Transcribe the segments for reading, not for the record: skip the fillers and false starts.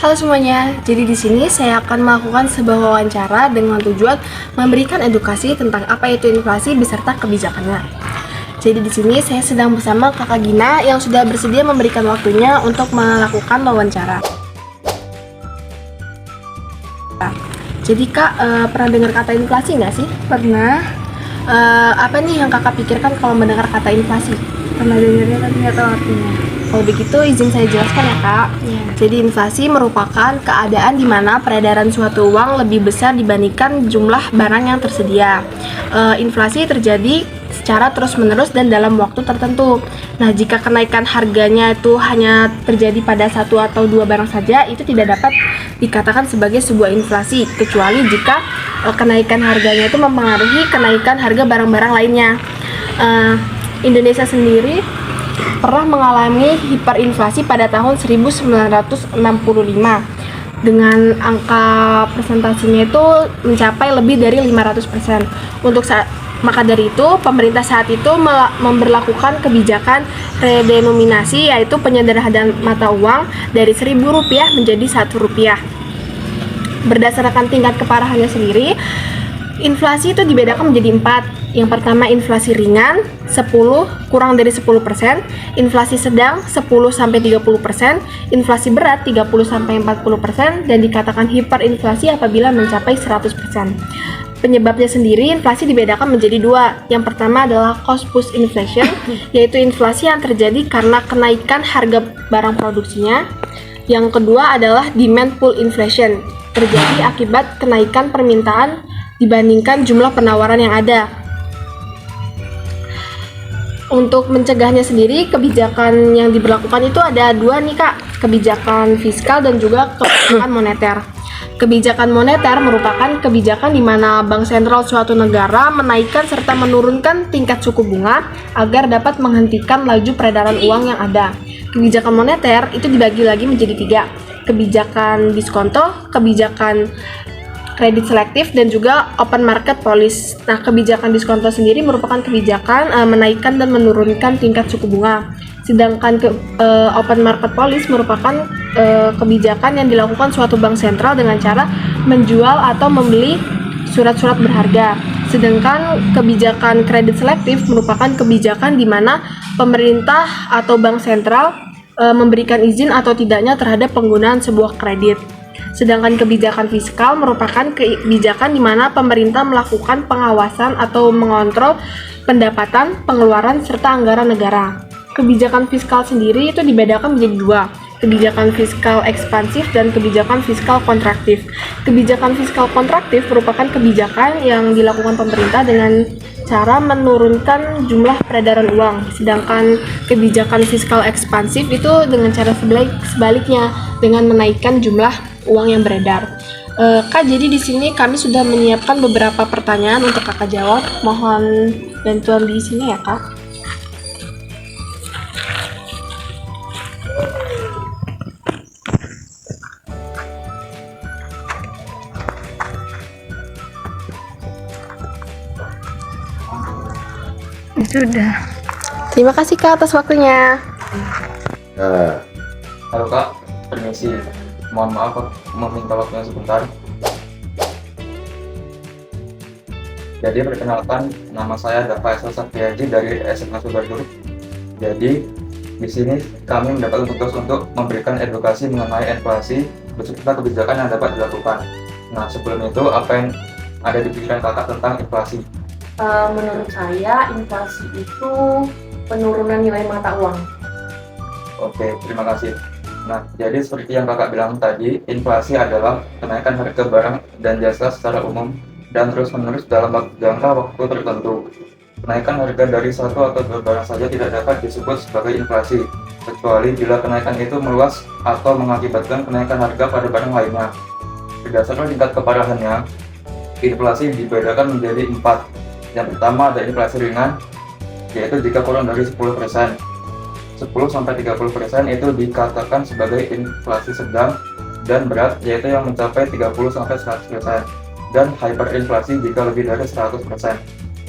Halo semuanya, jadi di sini saya akan melakukan sebuah wawancara dengan tujuan memberikan edukasi tentang apa itu inflasi beserta kebijakannya. Jadi di sini saya sedang bersama Kakak Gina yang sudah bersedia memberikan waktunya untuk melakukan wawancara. Jadi Kak, pernah dengar kata inflasi nggak sih? Pernah Apa nih yang Kakak pikirkan kalau mendengar kata inflasi? dengarnya tapi nggak tahu artinya. Kalau begitu izin saya jelaskan ya Kak. Jadi inflasi merupakan keadaan di mana peredaran suatu uang lebih besar dibandingkan jumlah barang yang tersedia. Inflasi terjadi secara terus-menerus dan dalam waktu tertentu. Nah, jika kenaikan harganya itu hanya terjadi pada satu atau dua barang saja, itu tidak dapat dikatakan sebagai sebuah inflasi, kecuali jika kenaikan harganya itu mempengaruhi kenaikan harga barang-barang lainnya. Indonesia sendiri pernah mengalami hiperinflasi pada tahun 1965 dengan angka presentasinya itu mencapai lebih dari 500%. Maka dari itu, pemerintah saat itu memberlakukan kebijakan redenominasi, yaitu penyederhanaan mata uang dari Rp1.000 menjadi Rp1. Berdasarkan tingkat keparahannya sendiri, inflasi itu dibedakan menjadi 4. Yang pertama inflasi ringan, 10 kurang dari 10%, inflasi sedang 10-30%, inflasi berat 30-40%, dan dikatakan hiperinflasi apabila mencapai 100%. Penyebabnya sendiri, inflasi dibedakan menjadi 2. Yang pertama adalah cost push inflation, yaitu inflasi yang terjadi karena kenaikan harga barang produksinya. Yang kedua adalah demand pull inflation, terjadi akibat kenaikan permintaan dibandingkan jumlah penawaran yang ada. Untuk mencegahnya sendiri, kebijakan yang diberlakukan itu ada 2 nih Kak, kebijakan fiskal dan juga kebijakan moneter. Kebijakan moneter merupakan kebijakan di mana bank sentral suatu negara menaikkan serta menurunkan tingkat suku bunga agar dapat menghentikan laju peredaran uang yang ada. Kebijakan moneter itu dibagi lagi menjadi 3, kebijakan diskonto, kebijakan kredit selektif, dan juga open market policy. Nah, kebijakan diskonto sendiri merupakan kebijakan menaikkan dan menurunkan tingkat suku bunga. Sedangkan open market policy merupakan kebijakan yang dilakukan suatu bank sentral dengan cara menjual atau membeli surat-surat berharga. Sedangkan kebijakan kredit selektif merupakan kebijakan di mana pemerintah atau bank sentral memberikan izin atau tidaknya terhadap penggunaan sebuah kredit. Sedangkan kebijakan fiskal merupakan kebijakan di mana pemerintah melakukan pengawasan atau mengontrol pendapatan, pengeluaran, serta anggaran negara. Kebijakan fiskal sendiri itu dibedakan menjadi 2, kebijakan fiskal ekspansif dan kebijakan fiskal kontraktif. Kebijakan fiskal kontraktif merupakan kebijakan yang dilakukan pemerintah dengan cara menurunkan jumlah peredaran uang. Sedangkan kebijakan fiskal ekspansif itu dengan cara sebaliknya, dengan menaikkan jumlah uang yang beredar. Kak, jadi di sini kami sudah menyiapkan beberapa pertanyaan untuk Kakak jawab. Mohon bantuan di sini ya, Kak. Sudah. Terima kasih Kak atas waktunya. Halo Kak, permisi. Mohon maaf, meminta waktunya sebentar. Jadi perkenalkan, nama saya Faisal Safiaji dari SMA Subardur. Jadi di sini kami mendapatkan tugas untuk memberikan edukasi mengenai inflasi beserta kebijakan yang dapat dilakukan. Nah, sebelum itu apa yang ada di pikiran Kakak tentang inflasi? Menurut saya inflasi itu penurunan nilai mata uang. Oke, terima kasih. Nah, jadi seperti yang Kakak bilang tadi, inflasi adalah kenaikan harga barang dan jasa secara umum dan terus-menerus dalam jangka waktu tertentu. Kenaikan harga dari satu atau dua barang saja tidak dapat disebut sebagai inflasi, kecuali bila kenaikan itu meluas atau mengakibatkan kenaikan harga pada barang lainnya. Berdasarkan tingkat keparahannya, inflasi dibedakan menjadi 4. Yang pertama ada inflasi ringan, yaitu jika kurang dari 10%. 10-30% itu dikatakan sebagai inflasi sedang dan berat, yaitu yang mencapai 30-100%, dan hyperinflasi jika lebih dari 100%.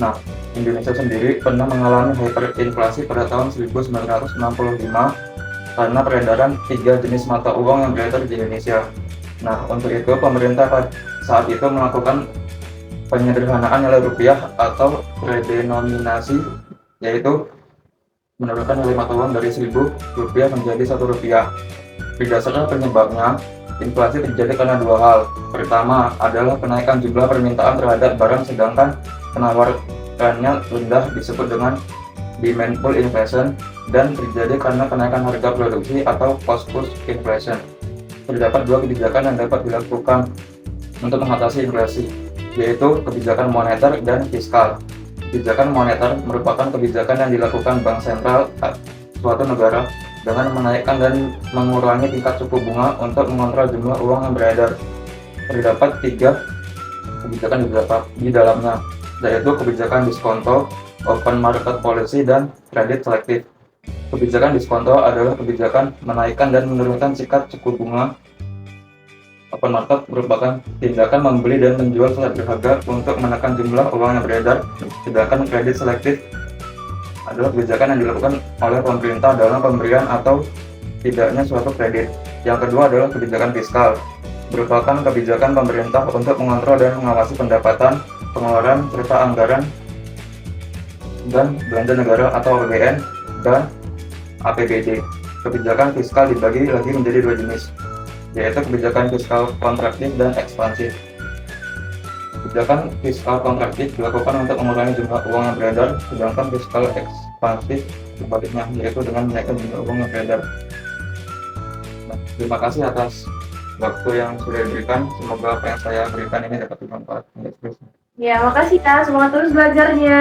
Nah, Indonesia sendiri pernah mengalami hyperinflasi pada tahun 1965 karena peredaran 3 jenis mata uang yang beredar di Indonesia. Nah, untuk itu pemerintah saat itu melakukan penyederhanaan nilai rupiah atau redenominasi, yaitu menurunkan nilai mata uang dari 1.000 rupiah menjadi 1 rupiah. Berdasarkan penyebabnya, inflasi terjadi karena 2 hal. Pertama adalah kenaikan jumlah permintaan terhadap barang sedangkan penawarannya rendah, disebut dengan demand pull inflation, dan terjadi karena kenaikan harga produksi atau cost push inflation. Terdapat 2 kebijakan yang dapat dilakukan untuk mengatasi inflasi, yaitu kebijakan moneter dan fiskal. Kebijakan moneter merupakan kebijakan yang dilakukan bank sentral suatu negara dengan menaikkan dan mengurangi tingkat suku bunga untuk mengontrol jumlah uang yang beredar. Terdapat 3 kebijakan di dalamnya, yaitu kebijakan diskonto, open market policy, dan kredit selektif. Kebijakan diskonto adalah kebijakan menaikkan dan menurunkan tingkat suku bunga. Open market merupakan tindakan membeli dan menjual secara berharga untuk menekan jumlah uang yang beredar, sedangkan kredit selektif adalah kebijakan yang dilakukan oleh pemerintah dalam pemberian atau tidaknya suatu kredit. Yang kedua adalah kebijakan fiskal, merupakan kebijakan pemerintah untuk mengontrol dan mengawasi pendapatan, pengeluaran, serta anggaran dan belanja negara atau APBN dan APBD. Kebijakan fiskal dibagi lagi menjadi 2 jenis, yaitu kebijakan fiskal kontraktif dan ekspansif. Kebijakan fiskal kontraktif dilakukan untuk mengurangi jumlah uang yang beredar, sedangkan fiskal ekspansif sebaliknya, yaitu dengan menaikkan jumlah uang yang beredar. Nah, terima kasih atas waktu yang sudah diberikan. Semoga apa yang saya berikan ini dapat bermanfaat. Ya, makasih Kak. Semangat terus belajarnya.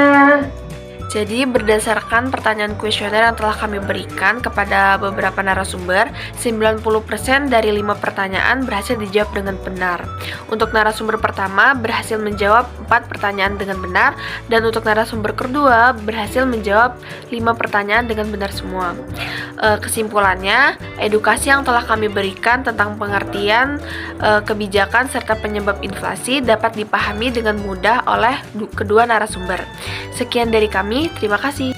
Jadi berdasarkan pertanyaan kuesioner yang telah kami berikan kepada beberapa narasumber, 90% dari 5 pertanyaan berhasil dijawab dengan benar. Untuk narasumber pertama berhasil menjawab 4 pertanyaan dengan benar, dan untuk narasumber kedua berhasil menjawab 5 pertanyaan dengan benar semua. Kesimpulannya, edukasi yang telah kami berikan tentang pengertian kebijakan serta penyebab inflasi dapat dipahami dengan mudah oleh kedua narasumber. Sekian dari kami. Terima kasih.